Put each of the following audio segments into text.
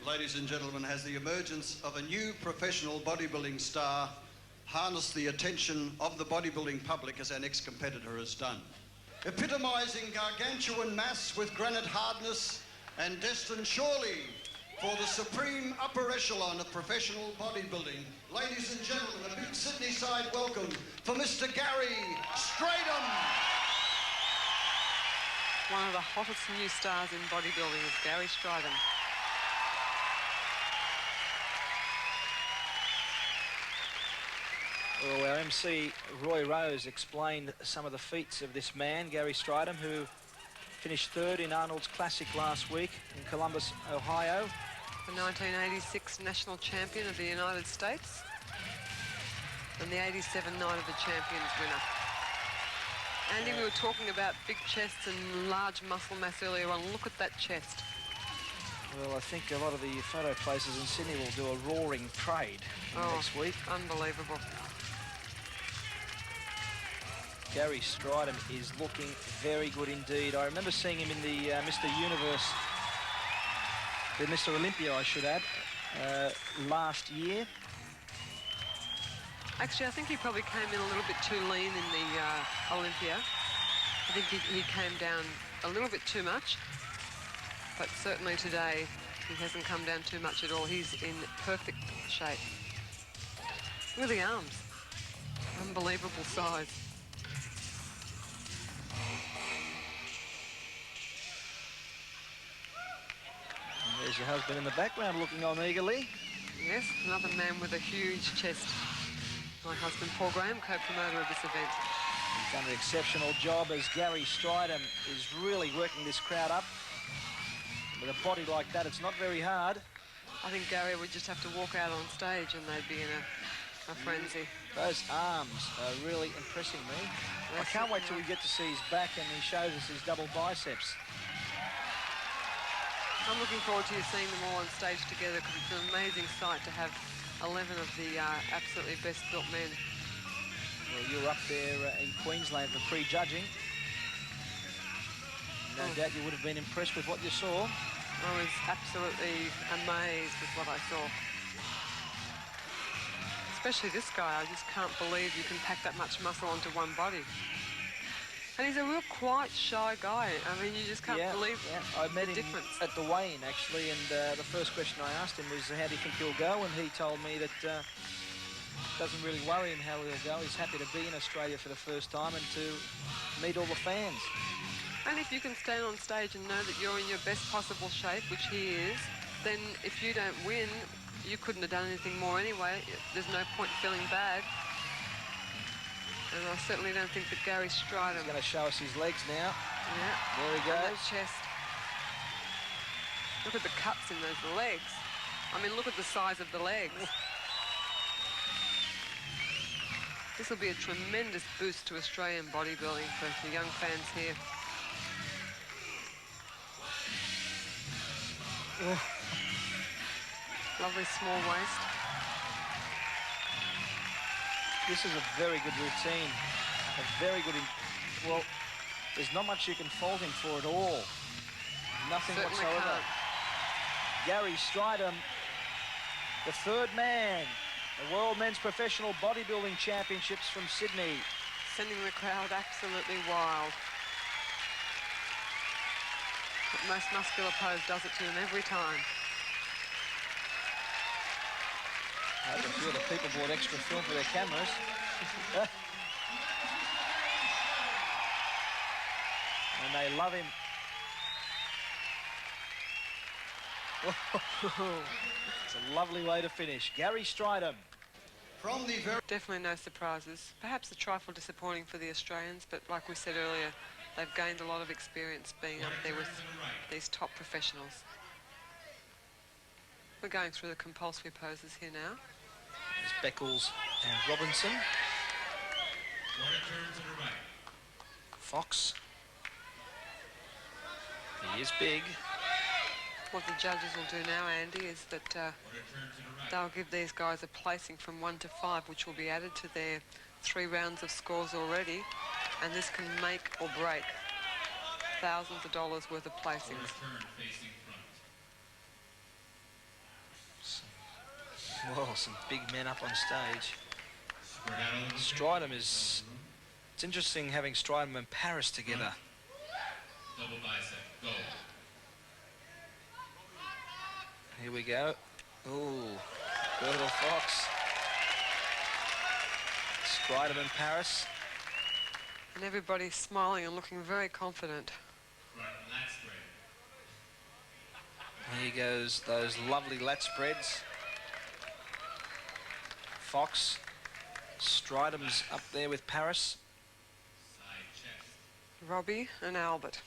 ladies and gentlemen, has the emergence of a new professional bodybuilding star harnessed the attention of the bodybuilding public as our next competitor has done. Epitomising gargantuan mass with granite hardness and destined surely for the supreme upper echelon of professional bodybuilding. Ladies and gentlemen, a big Sydney side welcome for Mr. Gary Strydom. One of the hottest new stars in bodybuilding is Gary Strydom. Well, our MC Roy Rose explained some of the feats of this man, Gary Strydom, who finished third in Arnold's Classic last week in Columbus, Ohio. The 1986 national champion of the United States and the 87 Night of the Champions winner. Andy, we were talking about big chests and large muscle mass earlier on. Look at that chest. Well, I think a lot of the photo places in Sydney will do a roaring parade next week. Unbelievable. Gary Strydom is looking very good indeed. I remember seeing him in the Mr. Universe, the Mr. Olympia, I should add, last year. Actually, I think he probably came in a little bit too lean in the Olympia. I think he came down a little bit too much. But certainly today, he hasn't come down too much at all. He's in perfect shape. Look at the arms. Unbelievable size. And there's your husband in the background looking on eagerly. Yes, another man with a huge chest. My husband, Paul Graham, co-promoter of this event. He's done an exceptional job as Gary Strydom is really working this crowd up. With a body like that, it's not very hard. I think Gary would just have to walk out on stage and they'd be in a frenzy. Those arms are really impressing me. I can't wait till we get to see his back and he shows us his double biceps. I'm looking forward to you seeing them all on stage together because it's an amazing sight to have 11 of the absolutely best built men. Well, you're up there in Queensland for pre-judging. No doubt you would have been impressed with what you saw. I was absolutely amazed with what I saw. Especially this guy. I just can't believe you can pack that much muscle onto one body. And he's a real quiet, shy guy. I mean, you just can't believe I met the him difference. at the weigh-in, actually, and the first question I asked him was, how do you think he'll go? And he told me that doesn't really worry him how he'll go. He's happy to be in Australia for the first time and to meet all the fans. And if you can stand on stage and know that you're in your best possible shape, which he is, then if you don't win, you couldn't have done anything more anyway. There's no point feeling bad. And I certainly don't think that Gary Strydom... He's going to show us his legs now. Yeah. There he goes. And that chest. Look at the cuts in those legs. I mean, look at the size of the legs. This will be a tremendous boost to Australian bodybuilding for the young fans here. Oh. Lovely small waist. This is a very good routine. A very good... Well, there's not much you can fault him for at all. Nothing Certainly whatsoever. Can't. Gary Strydom, the third man, the World Men's Professional Bodybuilding Championships from Sydney. Sending the crowd absolutely wild. But most muscular pose does it to him every time. I can feel the people bought extra film for their cameras. And they love him. It's a lovely way to finish. Gary Strydom. From the very... Definitely no surprises. Perhaps a trifle disappointing for the Australians, but like we said earlier, they've gained a lot of experience being up there with these top professionals. We're going through the compulsory poses here now. There's Beccles and Robinson. Fox. He is big. What the judges will do now, Andy, is that they'll give these guys a placing from 1 to 5, which will be added to their 3 rounds of scores already, and this can make or break thousands of dollars worth of placings. some big men up on stage. Strydom is... It's interesting having Strydom and Paris together. Double bicep, go. Here we go. Ooh, Bertil Fox. Strydom and Paris. And everybody's smiling and looking very confident. Right, lat spread. Here goes those lovely lat spreads. Fox. Strydom's up there with Paris. Side chest. Robby and Albert.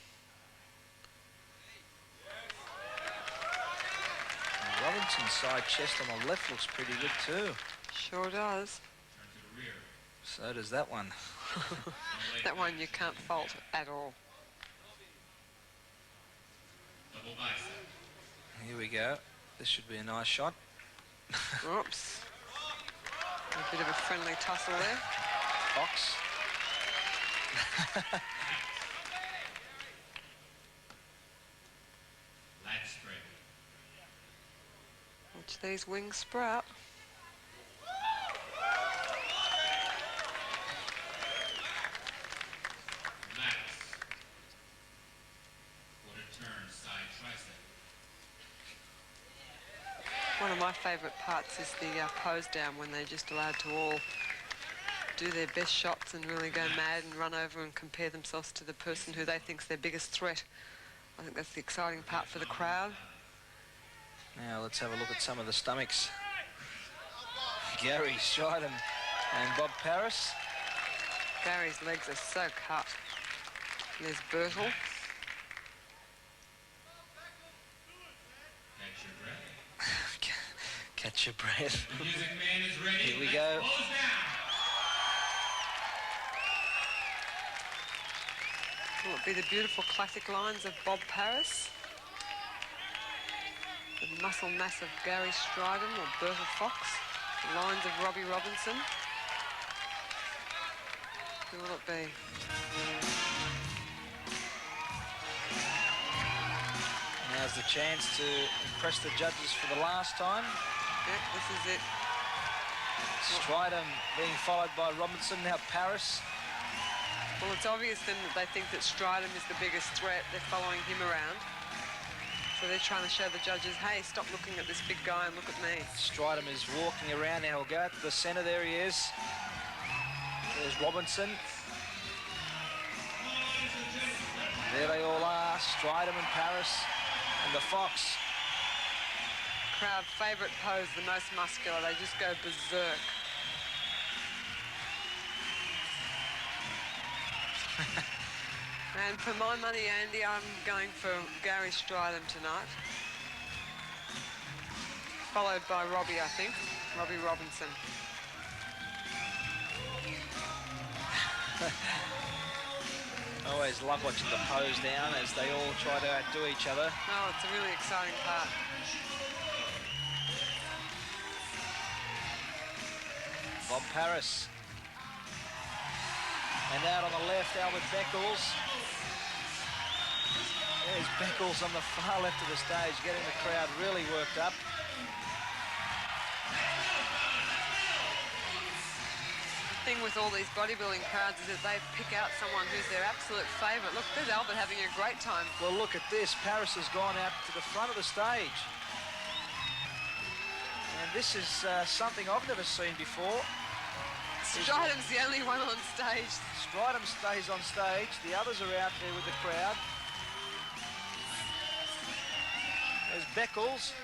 And Robinson's side chest on the left looks pretty good too. Sure does. Turn to the rear. So does that one. That one you can't fault at all. Double bicep. Here we go. This should be a nice shot. Oops. A bit of a friendly tussle there. Fox. Lat spread. Watch these wings sprout. Relax. Quarter turn, side tricep. One of my favourite parts is the pose down, when they're just allowed to all do their best shots and really go mad and run over and compare themselves to the person who they think's their biggest threat. I think that's the exciting part for the crowd. Now let's have a look at some of the stomachs. Gary Strydom and Bob Paris. Gary's legs are so cut. There's Bertil. Catch your breath. Catch your breath. The music man is ready. Here we Let's go. close down. Will it be the beautiful classic lines of Bob Paris? The muscle mass of Gary Strydom or Bertil Fox? The lines of Robby Robinson? Who will it be? Now's the chance to impress the judges for the last time. Yep, this is it. Strydom being followed by Robinson, now Paris. Well, it's obvious then that they think that Strydom is the biggest threat. They're following him around. So they're trying to show the judges, hey, stop looking at this big guy and look at me. Strydom is walking around. Now he'll go out to the centre. There he is. There's Robinson. There they all are. Strydom and Paris and the Fox. Crowd favourite pose, the most muscular. They just go berserk. And for my money, Andy, I'm going for Gary Strydom tonight. Followed by Robby, I think. Robby Robinson. I always love watching the pose down as they all try to outdo each other. Oh, it's a really exciting part. Bob Paris. And out on the left, Albert Beccles. There's Beccles on the far left of the stage, getting the crowd really worked up. The thing with all these bodybuilding crowds is that they pick out someone who's their absolute favourite. Look, there's Albert having a great time. Well, look at this. Paris has gone out to the front of the stage. And this is something I've never seen before. Strydom's the only one on stage. Strydom stays on stage. The others are out there with the crowd. There's Beccles.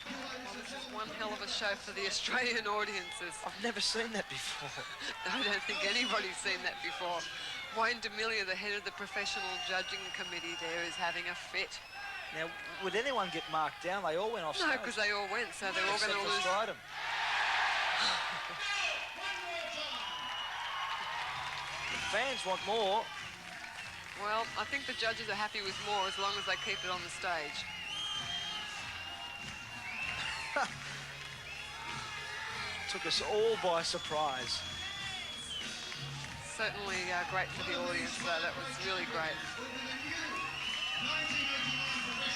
Well, this is one hell of a show for the Australian audiences. I've never seen that before. I don't think anybody's seen that before. Wayne D'Amelia, the head of the professional judging committee there, is having a fit. Now, would anyone get marked down? They all went off stage. No, because they all went, so they're all going to lose. Strydom. The fans want more. Well, I think the judges are happy with more as long as they keep it on the stage. Took us all by surprise. Certainly great for the audience, though. That was really great.